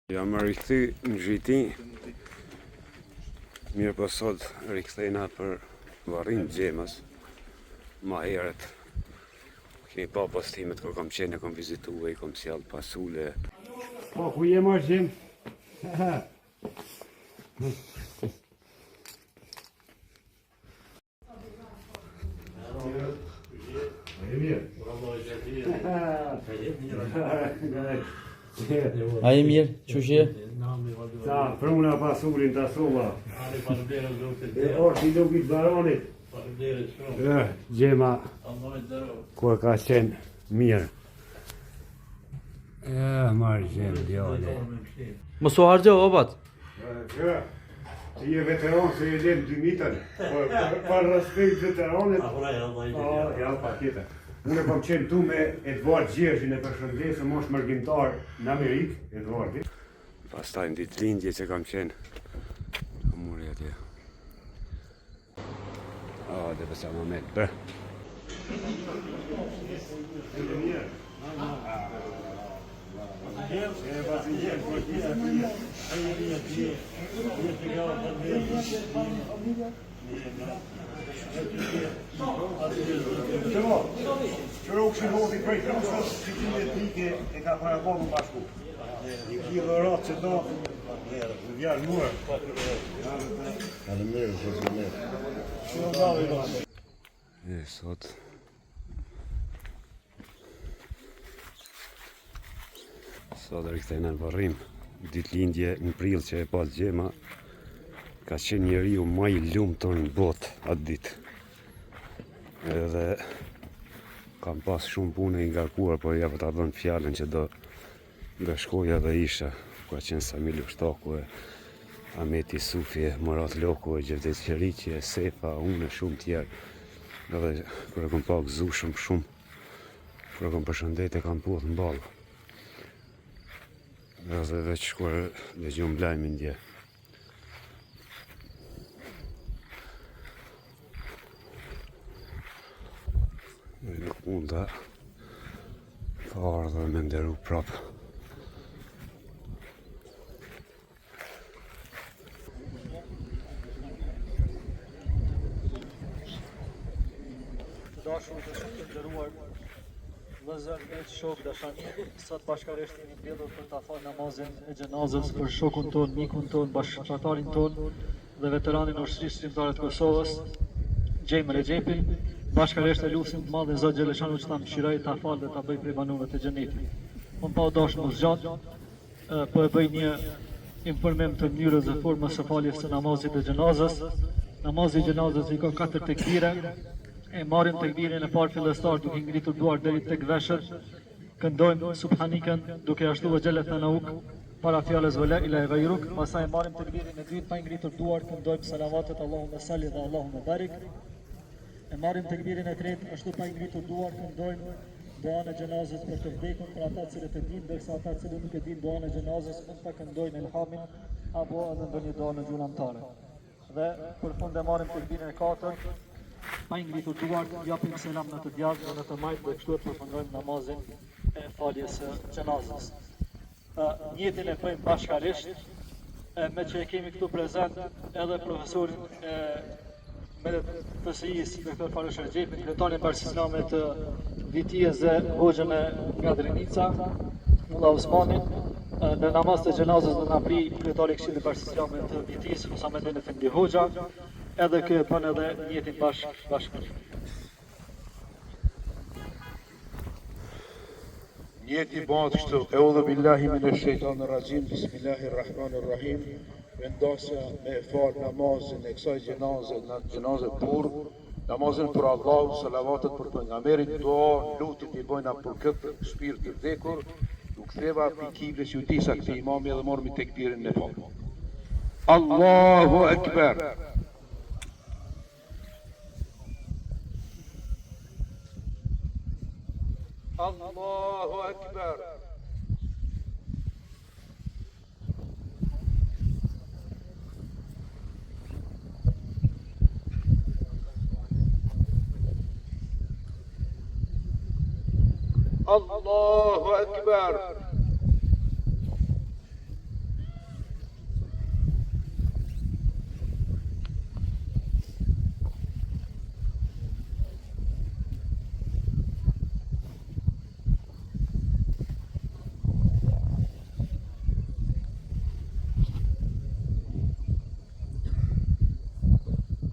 Jam rikëthy në Gjiti, mirë po sot rikëthejna për Varrin Xhemës. Ma herët keni pa postimet kur kom qenë, kom vizitue, kom sjell pasule. Po, ku je ma Xhem? A je mirë, qëshje? Sa, pruna pasulin të sova. E orti lukit baronit. Xhema, ku ka qenë mirë. Marë Xhem, djale. Mos u hargjo, obat? Ti je veteran se je lem 2 mitën. Për respekt veteranit. Ja, pa tjetër. Unë kom qenë tu me Edvard Gjershin e përshëndesë, mosh mërgjimtar në Amerikë, Edvardi. Pastaj në ditëlindje që kam qenë, kam muri atje. Dhe pësa më metë bërë. Qërë u këshin hoti prej krusës, që që një pike e ka para bogu bashku. Një kje dhe ratë që do, në vjarë muër. Kalemere, që të mërë. Që në bravo i do. Sot rikëthejna në Varrim, ditëlindje në prill që e pas Xhema, ka qenë njeriu më i lumtur në botë atë ditë. Edhe kam pas shumë punë i ngarkuar, por ja ta dhënë fjalën që do shkoja dhe isha. Ka qenë Samil Ushtaku, Ahmeti Sufi, Murat Loku, Gjevdet Qeriqi, Sefa, unë e shumë tjerë. Edhe kur e kom pa gëzushëm shumë, kur e kom përshëndet e kam puth në balë. Edhe veç kur dëgjom lajmin dje. Nuk mund të farë dhe me nderu prapë. Të dashur të shumë të nderuar vëllezër e shok dashamirë, sot bashkërisht jemi mbledhur për ta falë namazin e xhenazës për shokun ton, mikun ton, bashkëpunëtorin ton dhe veteranin e ushtrisë shqiptare të Kosovës, Xhem Recepin. Bashkërisht e lutim të madhin Zot Xheleshanu që ta mëshiroj, ta falë dhe ta bëj prej banorëve të xhenetit. Unë pa u dashur mos zgjat, po e bëj një informim të mënyrës dhe formës së faljes së namazit të xhenazës. Namazi i xhenazës i ka 4 tekbire. E marrim tekbirin e parë fillestar duke ngritur duart deri tek veshët. Këndojmë subhanikën duke ashtu xhelet thanauk para fjalës wala ilaha ghayruk. Pastaj marrim tekbirin e dytë pa ngritur duart, këndojmë salavatet Allahumma salli dhe Allahumma barik. E marrim tekbirin e tretë ashtu pa ngritur duart, këndojmë duan e xhenazës për të vdekur, për ata cilët e dinë, ndërsa ata cilët nuk e dinë duan e xhenazës mund ta këndojnë elhamin apo edhe ndonjë dua në gjuhën anëtare. Dhe për fund e marrim tekbirin e katërt pa ngritur duart, japim selam në të djathtë dhe në të majtë dhe kështu e përfundojmë namazin e faljes së xhenazës. Njëtin e bëjmë bashkarisht, me që e kemi këtu prezent edhe profesorin me të sëjis, Dr. Farosh Recepin, kryetarin Partisë të Vitijës dhe hoxhën nga Drenica, Mullah Osmanin. Në namaz të xhenazës do na pri kryetari i Këshillit Partisë të Vitijës, Muhamedit Efendi Hoxha. Edhe kjo e bën edhe njëtin bashkë. Njëti bëhet kështu, eudhu billahi minash shaitanir rajim, bismillahirrahmanirrahim. Vendosja me fal namazin e kësaj gjenaze burr, namazin për Allah, salavatet për pejgamberin, dua lutit i bëjna për këtë shpirt të vdekur, u ktheva pikëve që u disa këtë imami dhe morëm tekbirin e fal. Allahu Akbar. Allahu Akbar. Allahu Akbar.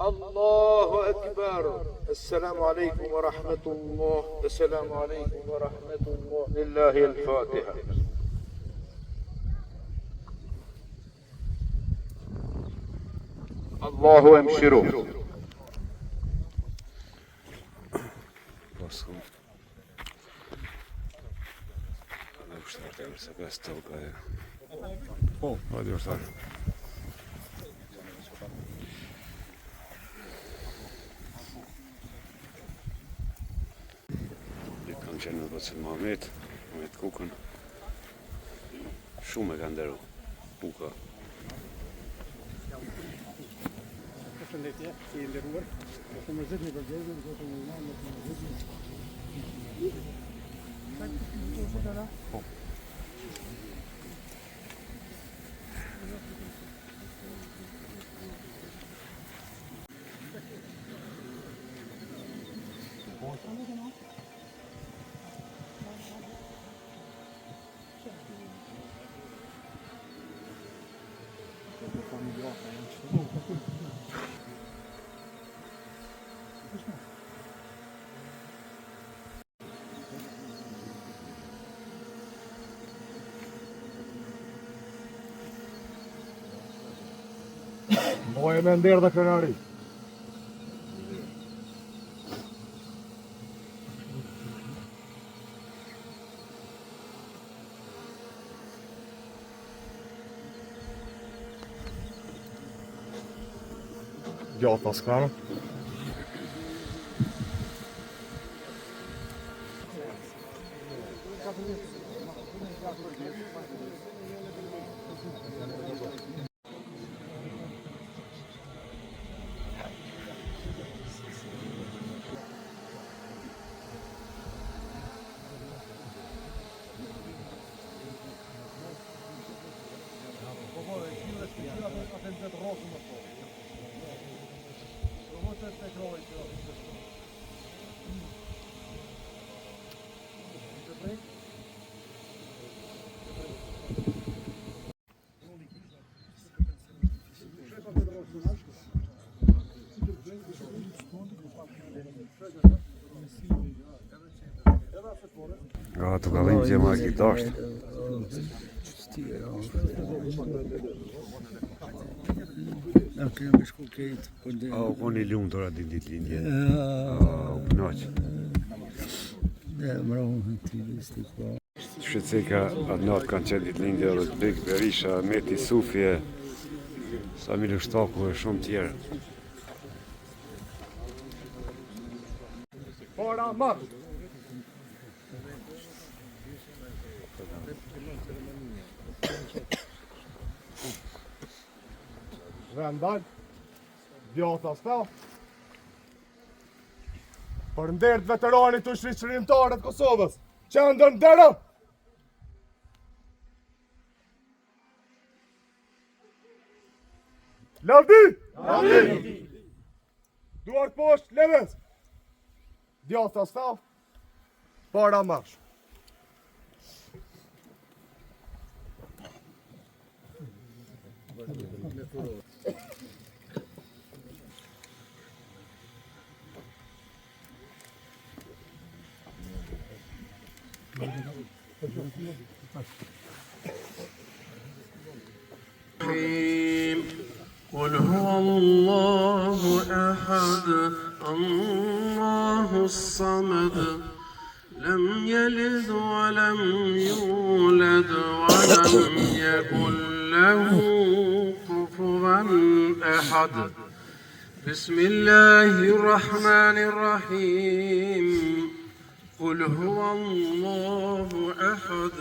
Allahu Akbar. Assalamu alaikum wa rahmatullah. Assalamu alaikum wa rahmatullah. Lillahi al-Fatiha. Allahu emshiru. Poslu. Ne ushtarë se bes toga je. Hadi ushtarë. Kam qenë në Bocën Muhamet Kukën. Shumë e ka nderu Kuka. Përshëndetje, si i nderuar. Të mërzitni për gjezën, zotën e iman, të mërzitni. Moje me ndërë dhe krenari. Gjata s'kanë. Ja, të kallim që ma kitasht. Na kemi shku kejtë, po dhe... A, u koni lumë të ratin ditë lindje. U pënaqë. Dhe mrohën të listi, po... Shqeceka atë natë kanë qenë ditë lindje dhe të Bek Berisha, Meti Sufje, Samil Shtaku e shumë tjerë. Para marë! Vendal, djata s'ta. Për ndert veteranit të shqyrëntarët Kosovës, që ndër ndërë! Lavdi! Lavdi! Duart poshtë, levez! Djata s'ta, para marsh. قل هو الله أحد الله الصمد لم يلد ولم يولد ولم يكن له كفوا أحد بسم الله الرحمن الرحيم قل هو الله أحد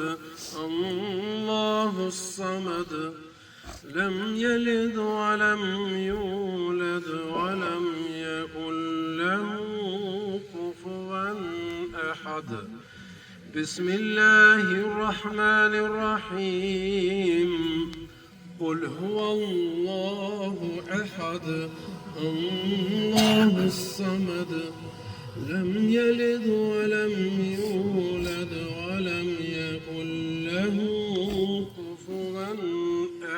الله الصمد لم يلد ولم يولد ولم يكن له كفوا أحد بسم الله الرحمن الرحيم قل هو الله أحد الله الصمد لم يلد ولم يولد ولم يكن له كفوا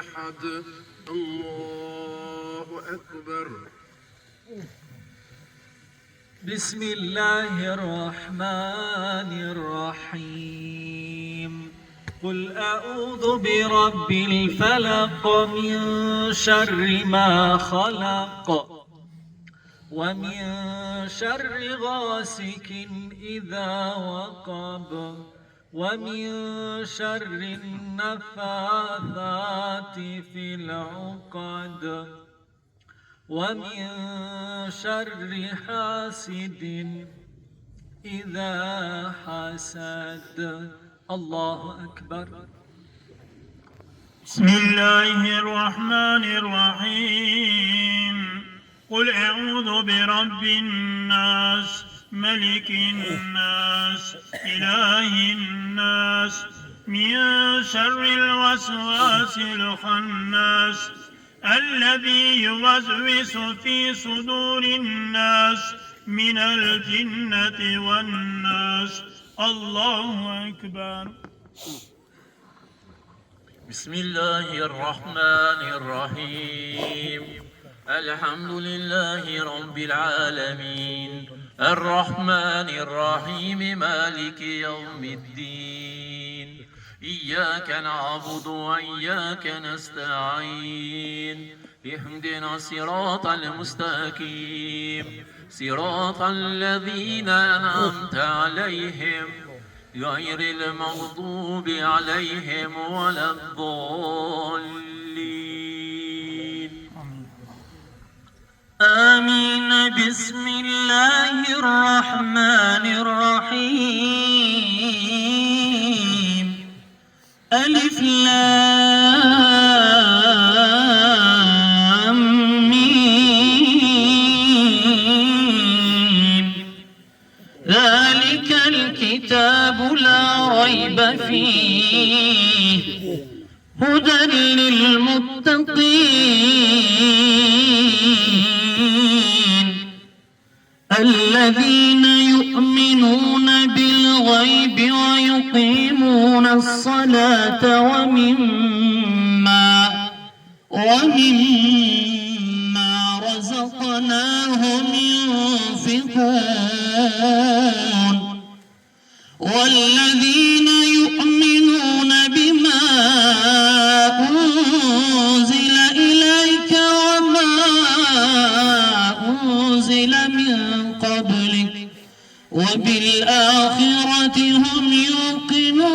أحد الله أكبر بسم الله الرحمن الرحيم قل أعوذ برب الفلق من شر ما خلق ومن شر غاسق إذا وقب ومن شر النفاثات في العقد ومن شر حاسد إذا حسد الله أكبر بسم الله الرحمن الرحيم قل أعوذ برب الناس ملك الناس إله الناس من شر الوسواس الخناس الذي يوسوس في صدور الناس من الجنة والناس الله أكبر بسم الله الرحمن الرحيم الحمد لله رب العالمين الرحمن الرحيم مالك يوم الدين إياك نعبد وإياك نستعين اهدنا الصراط المستقيم صراط الذين أنعمت عليهم غير المغضوب عليهم ولا الضالين آمين بسم الله الرحمن الرحيم ألف لام ميم ذلك الكتاب لا ريب فيه هدى للمتقين الذين يؤمنون بالغيب ويقيمون الصلاة ومما رزقناهم ينفقون والذين يؤمنون بما أنزل إليك وما أنزل من قبلك وبالآخرة هم يوقنون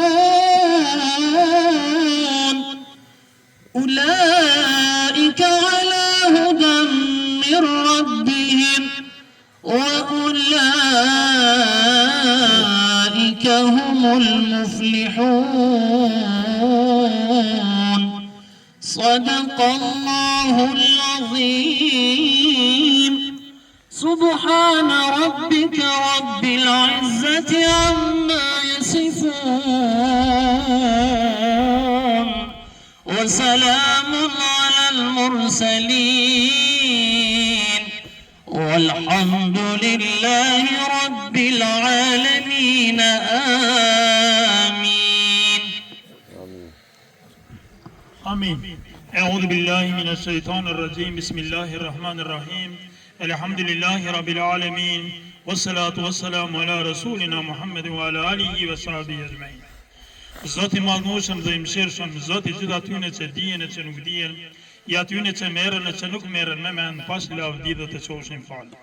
أولئك على هدى من ربهم وأولئك هم المفلحون صدق الله العظيم سبحان ربك رب العزة عما يصفون وسلام على المرسلين والحمد لله رب العالمين آمين آمين أعوذ بالله من الشيطان الرجيم بسم الله الرحمن الرحيم الحمد لله رب العالمين والصلاة والسلام على رسولنا محمد وعلى آله وصحبه أجمعين Zoti madhnueshëm dhe I mëshirshëm, Zoti gjithë atyne që dijen e që nuk dijen, I atyne që merren e që nuk merren me mend, pas lavdi dhe të qofshin falë.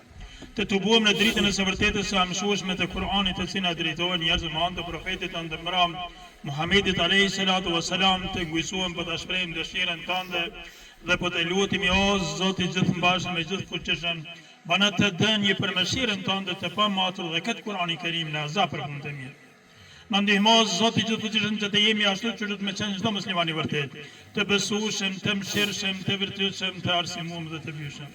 Të tubuam në dritën e së vërtetës së amshueshme të Kur'anit të cilën drejtohen njerëzit me anë të profetit të ndërmram Muhamedit alayhi salatu wassalam, të ngujsuam për ta shprehim dëshirën tënde dhe po të lutemi o Zoti gjithëmbashëm e gjithfuqishëm, bana të dënje për mëshirën tënde të pamatur dhe këtë Kur'an I Kerim në azap për punë të mirë. Në ndihmo Zoti gjithfuqishëm që të jemi ashtu që të me qenë çdo musliman I vërtet, të besueshëm, të mëshirshëm, të vërtetshëm, të arsimum dhe të byshëm.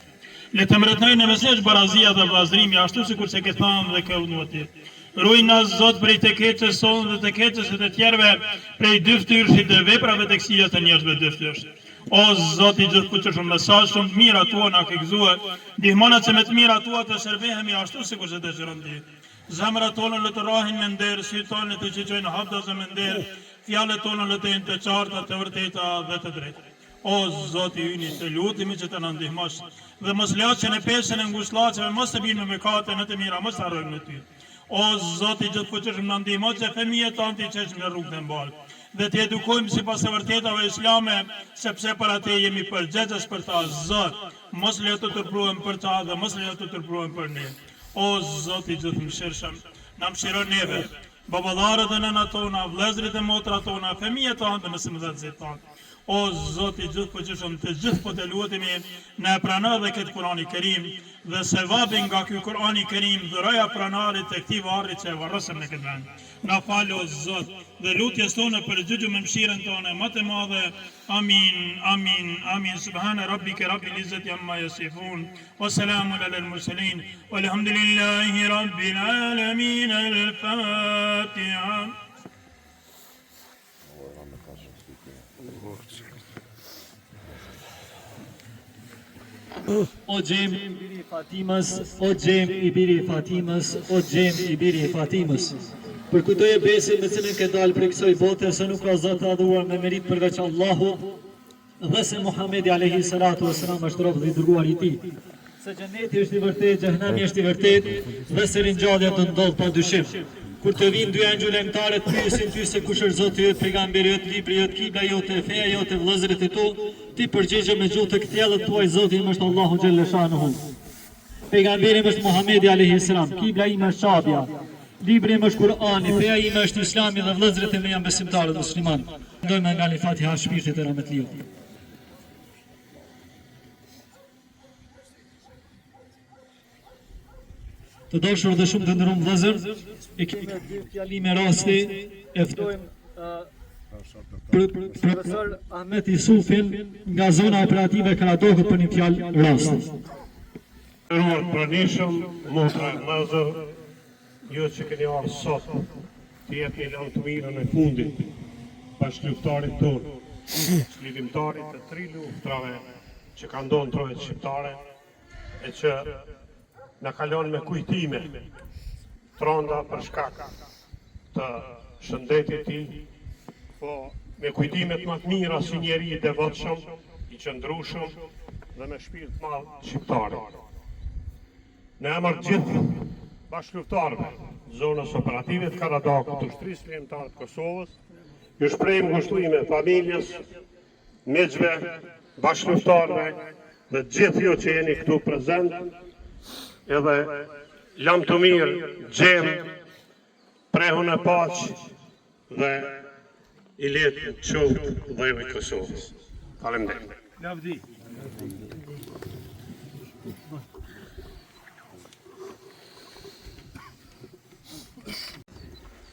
Le të mretnojnë në mesesh barazia dhe vllazërimi ashtu sikur se ke thënë dhe ke unuati. Ruaj na Zot prej të keqes sonë dhe të keqes së të tjerëve, prej dyftyrshit dhe veprave të këqija të njerëzve dyftyrsh. O Zoti gjithfuqishëm, me sa shumë të mira tua na ke gëzuar, ndihmona që me të mira tua të shërbehemi ashtu sikur se dëshiron ti. Zemrat tona le të rahin me nder, sytë tona të qiqojnë hapdazë me nder, fjalët tona le të jenë të qarta, të vërteta dhe të drejta. O O Zoti yni, të lutemi që të na ndihmosh dhe mos lë që në peshën e ngushëllatjeve mos të binë me mëkate në të mira, mos harrojmë në ty. O Zoti gjithfuqishëm, na ndihmo që fëmijët tanë të çesh në rrugën e mbar dhe të edukojmë sipas e vërtetave islame, sepse para te jemi përgjegjës për ta. Zot, mos lejo të turpruhem për ta dhe mos lejo të turpruhem për ne. O Zoti gjithëmshirshëm, na mëshiro neve, baballarët dhe nënat tona, vëllezërit e motrat tona, fëmijët tanë dhe mësimdhënësit tanë. O Zoti gjithfuqishëm, të gjithë po të lutemi, na prano dhe këtë Kurani Kerim dhe sevabin nga ky Kurani Kerim, dhuroja pranarit të këtij varri që e varrosëm në këtë vend. Na fal o Zot dhe lutjes tona përgjigju me mëshirën tonë më të madhe. Amin, amin, amin. Subhana rabbika rabbil izzati amma yasifun wa salamun alal mursalin walhamdulillahi rabbil alamin. Al-Fatiha. O Gjem i biri Fatimës, o Gjem i biri Fatimës, o Gjem i biri Fatimës. Për kujtoje besin me cilën ke dalë për kësaj bote, se nuk ka zot të adhuruar me merit përveç Allahut, dhe se Muhamedi alayhi salatu wassalam është rob dhe i dërguar i tij. Se xheneti është i vërtetë, xhehenami është i vërtetë, dhe se ringjallja do të ndodh padyshim. Kur të vinë dy angjëll lëngtarë të pyesin ty se kush është Zoti yt, pejgamberi yt, libri yt, kibla jote, feja jote, vëllezërit e tu, ti përgjigje me gjuhë të këtjellët tuaj, Zoti im është Allahu xhelle shanuhu. Pejgamberi im është Muhamedi alayhi salam, kibla ime është Shabia, libri im është Kurani, feja ime është Islami dhe vëllezërit e mi janë besimtarë musliman. Ndojmë nga Fatiha shpirtit e rahmetliu. Të dashur dhe shumë të nderuar vëllezër, e kemi dy fjalime rasti, e ftojmë profesor Ahmet Isufin nga zona operative Karadohët për një fjalë rasti. Nderuar pranishëm, motra e vëllezër, ju që keni ardhur sot të jepni lavdëmirën e fundit bashkëluftarit tonë, çlidhimtarit të tri luftrave që ka ndonë trojet shqiptare e që na kalon me kujtime tronda për shkak të shëndetit tij, po me kujtimet më të mira si njeri i devotshëm, i qëndrueshëm dhe me shpirt të madh shqiptar. Në emër të gjithë bashkëluftarëve, zonës operative të Karadohut të ushtrisë lëndare të Kosovës, ju shprehim ngushëllime familjes, miqve, bashkëluftarëve dhe gjithë ju që jeni këtu prezent. Edhe lam të mirë, Gjem, prehun e paqë dhe i letë qoftë dhejve Kosovës. Faleminderit. Lavdi.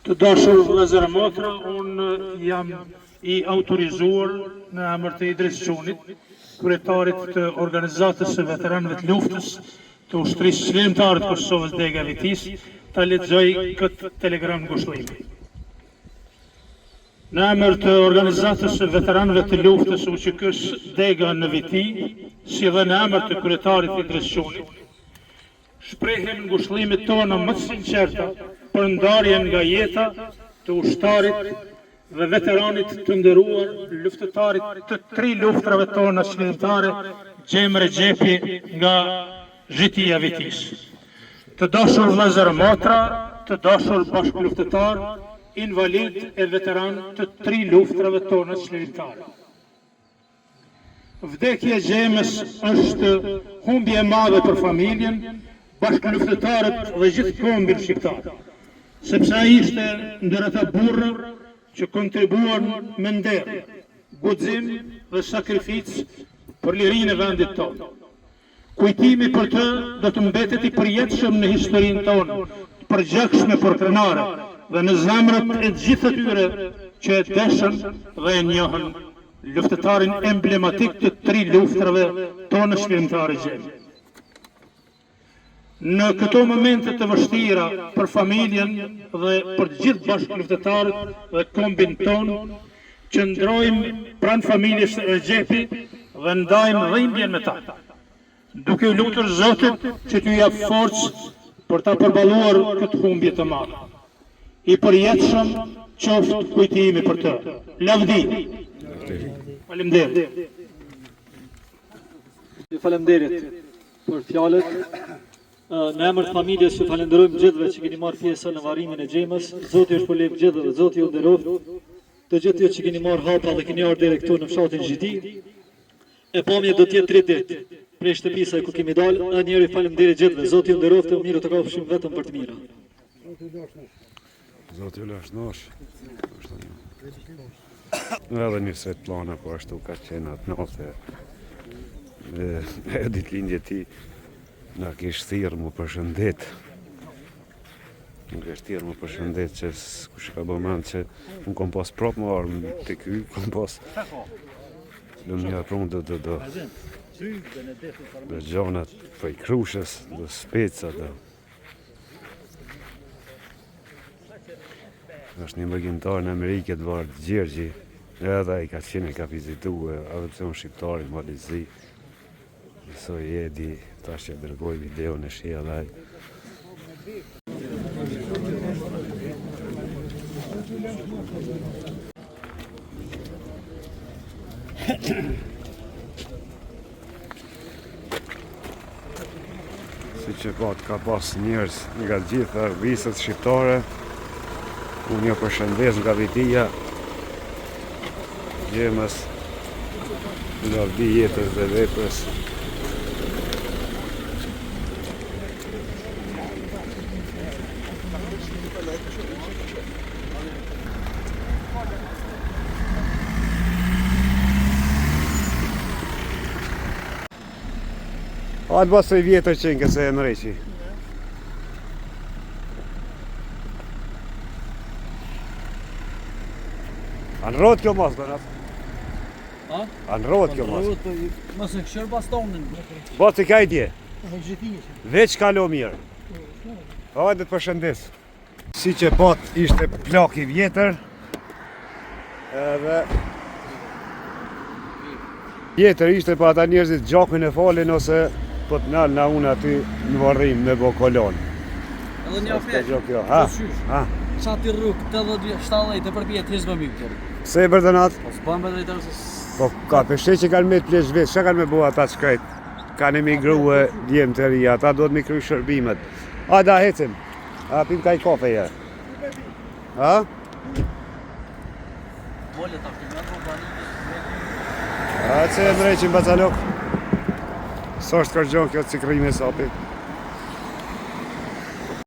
Të dashur vëllezër e motra, unë jam i autorizuar në emër të Idris Çunit, kryetarit të organizatës së veteranëve të luftës të ushtrisë çlidhimtare të Kosovës Dega Vitis, ta lexoj këtë telegram ngushëllimi. Në emër të organizatës së veteranëve të luftës UÇK-s Dega në Viti, si dhe në emër të kryetarit Idris Çunit, shprehim ngushëllimet tona më të sinqerta për ndarjen nga jeta të ushtarit dhe veteranit të nderuar, luftëtarit të tri luftrave tona çlidhimtare, Gjem Rexhepi nga Zhitia Vitis. Të dashur vëllezër e motra, të dashur bashkëluftëtar, invalid e veteran të tri luftrave tona çlidhimtare. Vdekja e Gjemës është humbje e madhe për familjen, bashkëluftëtarët dhe gjithë kombin shqiptar, sepse ai ishte ndër ata burrë që kontribuan me nder, guxim dhe sakrificë për lirinë e vendit tonë. Kujtimi për të do të mbetet i përjetshëm në historinë tonë, të përgjegjshme për krenare dhe në zemrat e gjithë atyre që e deshën dhe e njohën luftëtarin emblematik të tri luftrave tonë çlidhimtare Gjem. Në këto momente të vështira për familjen dhe për gjithë bashkëluftëtarët dhe kombin tonë, qëndrojmë pranë familjes së Rexhepi dhe ndajmë dhimbjen me ta, duke lutur Zotit që t'ju jap forcë për ta përballuar këtë humbje të madhe. I përjetshëm qoftë kujtimi për të. Lavdi. Faleminderit. Ju falemderit për fjalët. Në emër të familjes ju falenderojmë gjithëve që keni marrë pjesë në varrimin e xhemës. Zoti ju shpëlbej gjithëve, Zoti ju nderoft. Të gjithë ju që keni marrë hapa dhe keni ardhur deri këtu në fshatin Xhidi. E pamje do të jetë 3 ditë prej shtëpisë ku kemi dalë. Edhe një herë ju falemderit gjithëve. Zoti ju nderoft dhe mirë të kafshim vetëm për të mira. Zoti ju lash nosh. Edhe një set plana po ashtu ka qenë atë natë. E ditëlindje ti na kish thirrë mu përshëndet. Nuk është thirrë mu përshëndet që kush ka bë mend që unë kom pas prap më armë të ky, kom pas lumja prunë do gjonat për i krushës, do speca, do. Është një mëgjimtar në Amerike të vartë Gjergji, edhe i ka qenë ka vizitu adopcion shqiptari në Malizi. Soj Edi, tash që dërgoj video në shia dhe si që pat ka pas njerës nga gjitha visët shqiptare. Unë jo përshëndes nga vitia gjemës lavdi jetës dhe veprës. Hajde basë i vjetër qenë këse e mëreqi. Anë rot kjo mas, donat? A? Anë rot kjo mas? Mos e këshër bastonin. Bas i ka i dje? Veç kalo mirë. Hajde të përshëndes. Si që pat ishte plak i vjetër. Edhe vjetër ishte pa ata njerëzit gjakën e falin ose po të nalë na unë aty në varrim me bo kolon. Edhe një afet. Ha? Qa ti rrugë 80-70 e përpjet hizme mi këtër. Se e bërdenat? Po s'bën me drejtër se... Po ka peshe që kanë me të plesh vetë, që kanë me bo ata shkrejt? Kanë emigruë djemë të rria, ata do të mi kry shërbimet. A da hecim, a pim ka i kafeje. Ha? Bole ta këtë me bani. A që e mreqim bacalok. Sa është kërgjon kjo cikrimi sapi?